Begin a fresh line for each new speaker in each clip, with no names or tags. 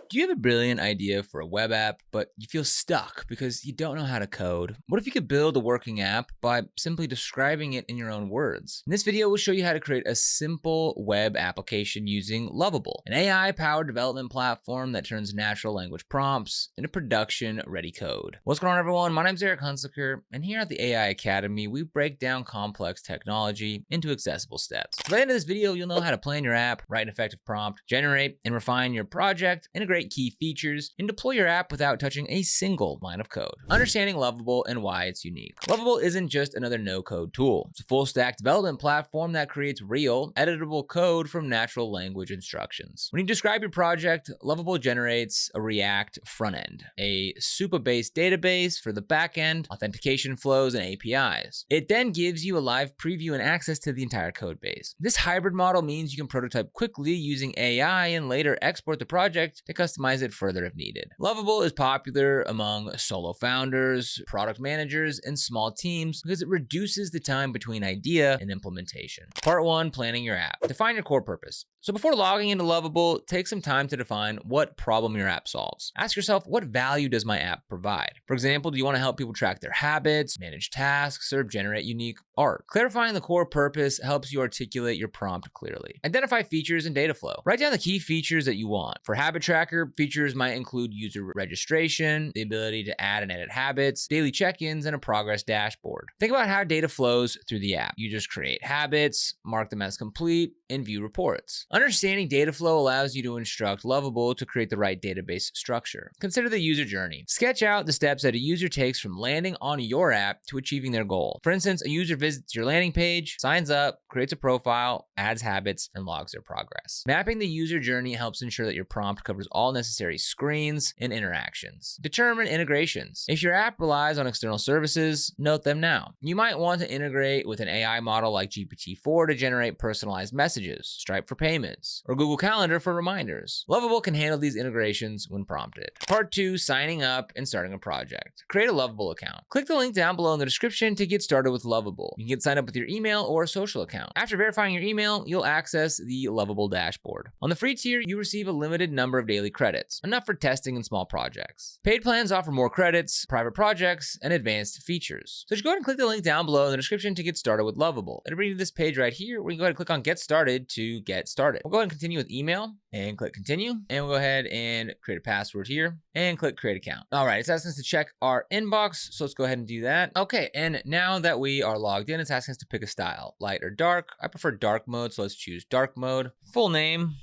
Do you have a brilliant idea for a web app, but you feel stuck because you don't know how to code? What if you could build a working app by simply describing it in your own words? In this video, we'll show you how to create a simple web application using Lovable, an AI-powered development platform that turns natural language prompts into production-ready code. What's going on, everyone? My name's Eric Hunsaker, and here at the AI Academy, we break down complex technology into accessible steps. By the end of this video, you'll know how to plan your app, write an effective prompt, generate and refine your project, integrate key features, and deploy your app without touching a single line of code. Understanding Lovable and why it's unique. Lovable isn't just another no-code tool. It's a full-stack development platform that creates real, editable code from natural language instructions. When you describe your project, Lovable generates a React frontend, a Supabase database for the backend, authentication flows, and APIs. It then gives you a live preview and access to the entire code base. This hybrid model means you can prototype quickly using AI and later export the project to customize it further if needed. Lovable is popular among solo founders, product managers, and small teams because it reduces the time between idea and implementation. Part 1, planning your app. Define your core purpose. So before logging into Lovable, take some time to define what problem your app solves. Ask yourself, what value does my app provide? For example, do you want to help people track their habits, manage tasks, or generate unique art? Clarifying the core purpose helps you articulate your prompt clearly. Identify features and data flow. Write down the key features that you want. For habit tracker, features might include user registration, the ability to add and edit habits, daily check-ins, and a progress dashboard. Think about how data flows through the app. Users create habits, mark them as complete, and view reports. Understanding data flow allows you to instruct Lovable to create the right database structure. Consider the user journey. Sketch out the steps that a user takes from landing on your app to achieving their goal. For instance, a user visits your landing page, signs up, creates a profile, adds habits, and logs their progress. Mapping the user journey helps ensure that your prompt covers all necessary screens and interactions. Determine integrations. If your app relies on external services, note them now. You might want to integrate with an AI model like GPT-4 to generate personalized messages, Stripe for payments, or Google Calendar for reminders. Lovable can handle these integrations when prompted. Part 2, signing up and starting a project. Create a Lovable account. Click the link down below in the description to get started with Lovable. You can get signed up with your email or social account. After verifying your email, you'll access the Lovable dashboard. On the free tier, you receive a limited number of daily credits, enough for testing and small projects. Paid plans offer more credits, private projects, and advanced features. So just go ahead and click the link down below in the description to get started with Lovable. It'll bring you to this page right here where you can go ahead and click on Get Started to get started. We'll go ahead and continue with email and click Continue. And we'll go ahead and create a password here and click Create Account. All right, it's asking us to check our inbox, so let's go ahead and do that. Okay, and now that we are logged in, it's asking us to pick a style, light or dark. I prefer dark mode, so let's choose dark mode. Full name.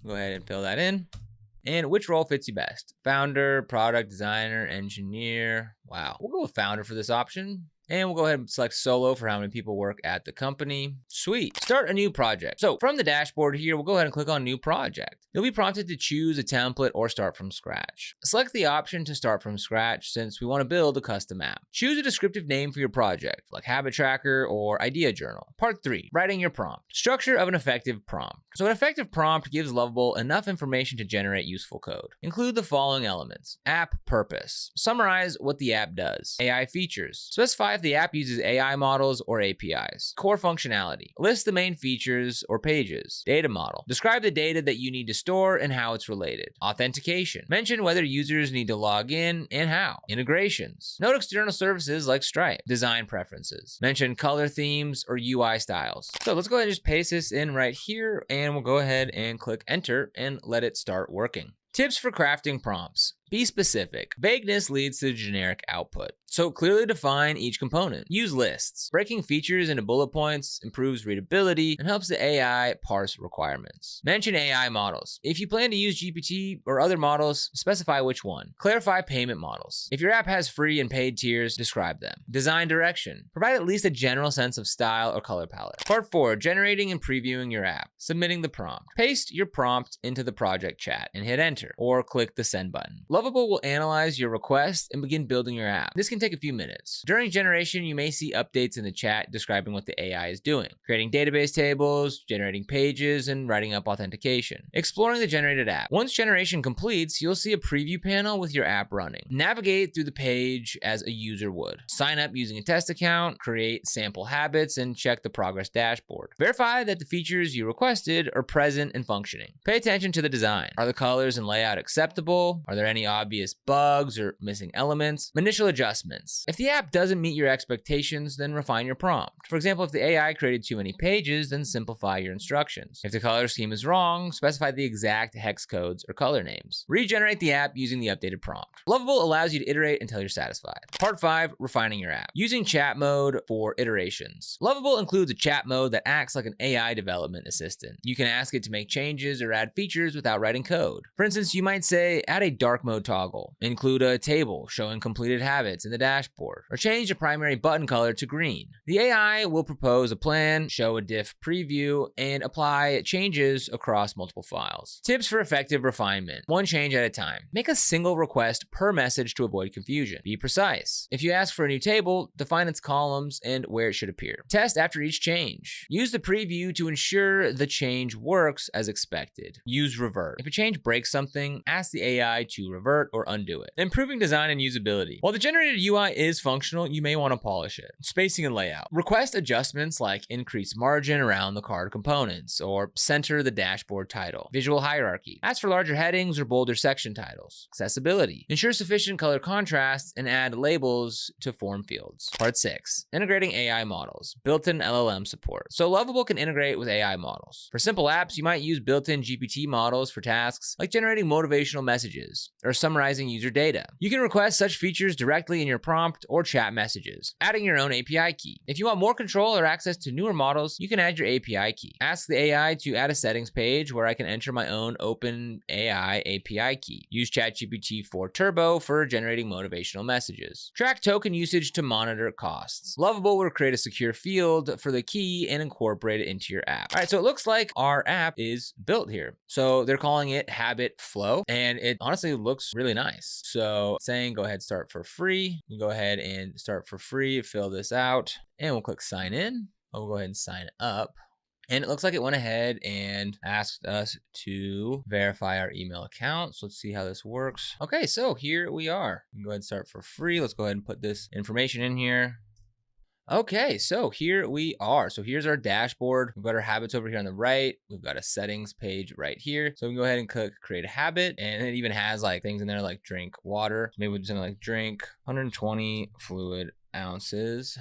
Go ahead and fill that in. And which role fits you best? Founder, product designer, engineer. Wow, we'll go with founder for this option. And we'll go ahead and select solo for how many people work at the company. Sweet. Start a new project. So from the dashboard here, we'll go ahead and click on new project. You'll be prompted to choose a template or start from scratch. Select the option to start from scratch since we want to build a custom app. Choose a descriptive name for your project, like habit tracker or idea journal. Part 3, writing your prompt. Structure of an effective prompt. So an effective prompt gives Lovable enough information to generate useful code. Include the following elements. App purpose. Summarize what the app does. AI features. Specify if the app uses AI models or APIs. Core functionality. List the main features or pages. Data model. Describe the data that you need to store and how it's related. Authentication. Mention whether users need to log in and how. Integrations. Note external services like Stripe. Design preferences. Mention color themes or UI styles. So let's go ahead and just paste this in right here, and we'll go ahead and click enter and let it start working. Tips for crafting prompts. Be specific. Vagueness leads to generic output. So clearly define each component. Use lists. Breaking features into bullet points improves readability and helps the AI parse requirements. Mention AI models. If you plan to use GPT or other models, specify which one. Clarify payment models. If your app has free and paid tiers, describe them. Design direction. Provide at least a general sense of style or color palette. Part 4, generating and previewing your app. Submitting the prompt. Paste your prompt into the project chat and hit enter or click the send button. Lovable will analyze your request and begin building your app. This can take a few minutes. During generation, you may see updates in the chat describing what the AI is doing, creating database tables, generating pages, and writing up authentication. Exploring the generated app. Once generation completes, you'll see a preview panel with your app running. Navigate through the page as a user would. Sign up using a test account, create sample habits, and check the progress dashboard. Verify that the features you requested are present and functioning. Pay attention to the design. Are the colors and layout acceptable? Are there any obvious bugs or missing elements? Initial adjustments. If the app doesn't meet your expectations, then refine your prompt. For example, if the AI created too many pages, then simplify your instructions. If the color scheme is wrong, specify the exact hex codes or color names. Regenerate the app using the updated prompt. Lovable allows you to iterate until you're satisfied. Part 5, refining your app. Using chat mode for iterations. Lovable includes a chat mode that acts like an AI development assistant. You can ask it to make changes or add features without writing code. For instance, you might say, add a dark mode toggle, include a table showing completed habits in the dashboard, or change the primary button color to green. The AI will propose a plan, show a diff preview, and apply changes across multiple files. Tips for effective refinement. One change at a time. Make a single request per message to avoid confusion. Be precise. If you ask for a new table, define its columns and where it should appear. Test after each change. Use the preview to ensure the change works as expected. Use revert. If a change breaks something, ask the AI to revert or undo it. Improving design and usability. While the generated UI is functional, you may want to polish it. Spacing and layout. Request adjustments like increase margin around the card components or center the dashboard title. Visual hierarchy. Ask for larger headings or bolder section titles. Accessibility. Ensure sufficient color contrast and add labels to form fields. Part 6. Integrating AI models. Built-in LLM support. So Lovable can integrate with AI models. For simple apps, you might use built-in GPT models for tasks like generating motivational messages or summarizing user data. You can request such features directly in your prompt or chat messages, adding your own API key. If you want more control or access to newer models, you can add your API key. Ask the AI to add a settings page where I can enter my own OpenAI API key. Use ChatGPT 4 Turbo for generating motivational messages. Track token usage to monitor costs. Lovable will create a secure field for the key and incorporate it into your app. All right, so it looks like our app is built here. So they're calling it Habit Flow, and it honestly looks really nice. So saying go ahead, start for free. You can go ahead and start for free, fill this out, and we'll click sign in. We'll go ahead and sign up. And it looks like it went ahead and asked us to verify our email account. So let's see how this works. Okay, so here we are. You can go ahead and start for free. Let's go ahead and put this information in here. Okay, so here we are. So here's our dashboard. We've got our habits over here on the right. We've got a settings page right here. So we can go ahead and click create a habit. And it even has like things in there like drink water. Maybe we'll do something like drink 120 fluid ounces.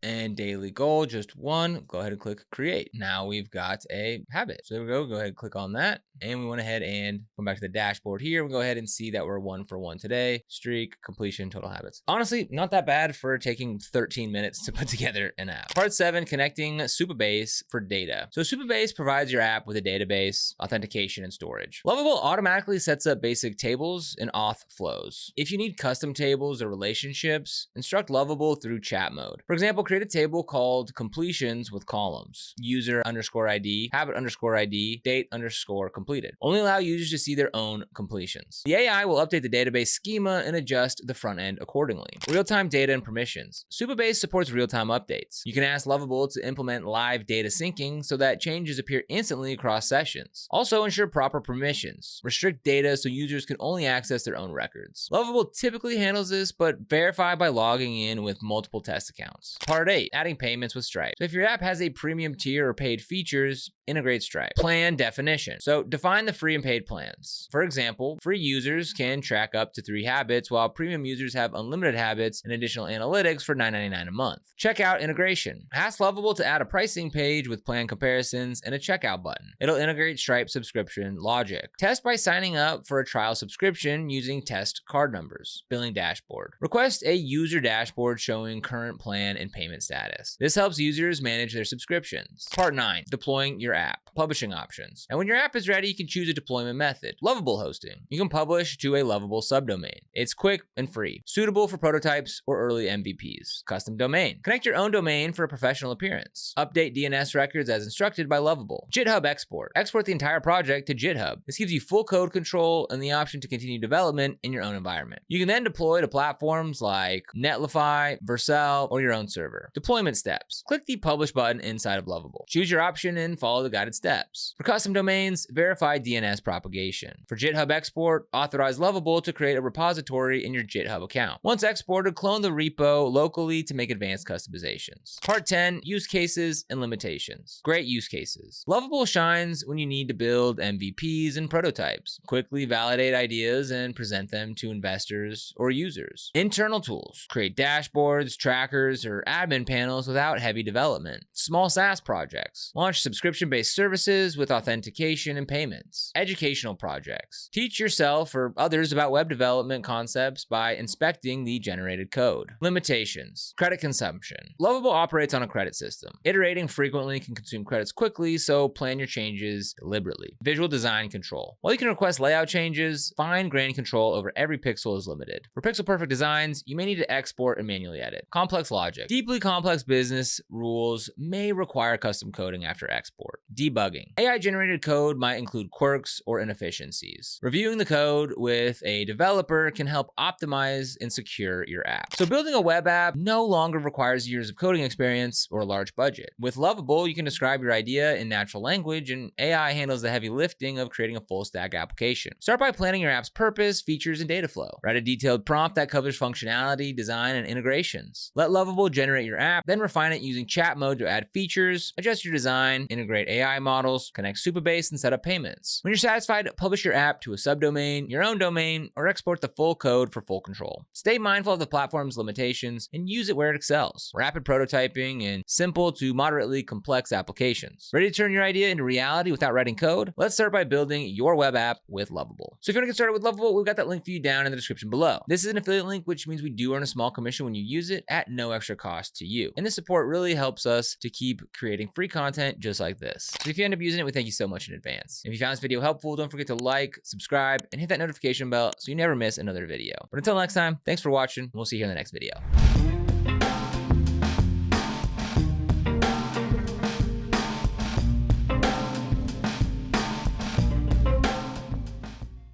And daily goal, just one. Go ahead and click create. Now we've got a habit. So there we go. Go ahead and click on that. And we went ahead and come back to the dashboard here. We go ahead and see that we're 1 for 1 today. Streak, completion, total habits. Honestly, not that bad for taking 13 minutes to put together an app. Part 7, connecting Supabase for data. So Supabase provides your app with a database, authentication, and storage. Lovable automatically sets up basic tables and auth flows. If you need custom tables or relationships, instruct Lovable through chat mode. For example, create a table called completions with columns. User underscore ID, habit underscore ID, date underscore completed. Only allow users to see their own completions. The AI will update the database schema and adjust the front end accordingly. Real-time data and permissions. Supabase supports real-time updates. You can ask Lovable to implement live data syncing so that changes appear instantly across sessions. Also ensure proper permissions. Restrict data so users can only access their own records. Lovable typically handles this, but verify by logging in with multiple test accounts. Part 8, adding payments with Stripe. So if your app has a premium tier or paid features, integrate Stripe. Plan definition. So define the free and paid plans. For example, free users can track up to 3 habits, while premium users have unlimited habits and additional analytics for $9.99 a month. Checkout integration. Ask Lovable to add a pricing page with plan comparisons and a checkout button. It'll integrate Stripe subscription logic. Test by signing up for a trial subscription using test card numbers. Billing dashboard. Request a user dashboard showing current plan and payment status. This helps users manage their subscriptions. Part 9, deploying your app. Publishing options. And when your app is ready, you can choose a deployment method. Lovable hosting. You can publish to a Lovable subdomain. It's quick and free. Suitable for prototypes or early MVPs. Custom domain. Connect your own domain for a professional appearance. Update DNS records as instructed by Lovable. GitHub export. Export the entire project to GitHub. This gives you full code control and the option to continue development in your own environment. You can then deploy to platforms like Netlify, Vercel, or your own server. server. Deployment steps. Click the publish button inside of Lovable. Choose your option and follow the guided steps. For custom domains, verify DNS propagation. For GitHub export, authorize Lovable to create a repository in your GitHub account. Once exported, clone the repo locally to make advanced customizations. Part 10, use cases and limitations. Great use cases. Lovable shines when you need to build MVPs and prototypes, quickly validate ideas and present them to investors or users. Internal tools. Create dashboards, trackers, or admin panels without heavy development. Small SaaS projects. Launch subscription-based services with authentication and payments. Educational projects. Teach yourself or others about web development concepts by inspecting the generated code. Limitations. Credit consumption. Lovable operates on a credit system. Iterating frequently can consume credits quickly, so plan your changes deliberately. Visual design control. While you can request layout changes, fine-grained control over every pixel is limited. For pixel-perfect designs, you may need to export and manually edit. Complex logic. Deeply complex business rules may require custom coding after export. Debugging. AI-generated code might include quirks or inefficiencies. Reviewing the code with a developer can help optimize and secure your app. So building a web app no longer requires years of coding experience or a large budget. With Lovable, you can describe your idea in natural language, and AI handles the heavy lifting of creating a full-stack application. Start by planning your app's purpose, features, and data flow. Write a detailed prompt that covers functionality, design, and integrations. Let Lovable generate your app, then refine it using chat mode to add features, adjust your design, integrate AI models, connect Supabase, and set up payments. When you're satisfied, publish your app to a subdomain, your own domain, or export the full code for full control. Stay mindful of the platform's limitations and use it where it excels. Rapid prototyping and simple to moderately complex applications. Ready to turn your idea into reality without writing code? Let's start by building your web app with Lovable. So if you want to get started with Lovable, we've got that link for you down in the description below. This is an affiliate link, which means we do earn a small commission when you use it at no extra cost to you. And this support really helps us to keep creating free content just like this. So if you end up using it, we thank you so much in advance. If you found this video helpful, don't forget to like, subscribe, and hit that notification bell so you never miss another video. But until next time, thanks for watching, and we'll see you in the next video.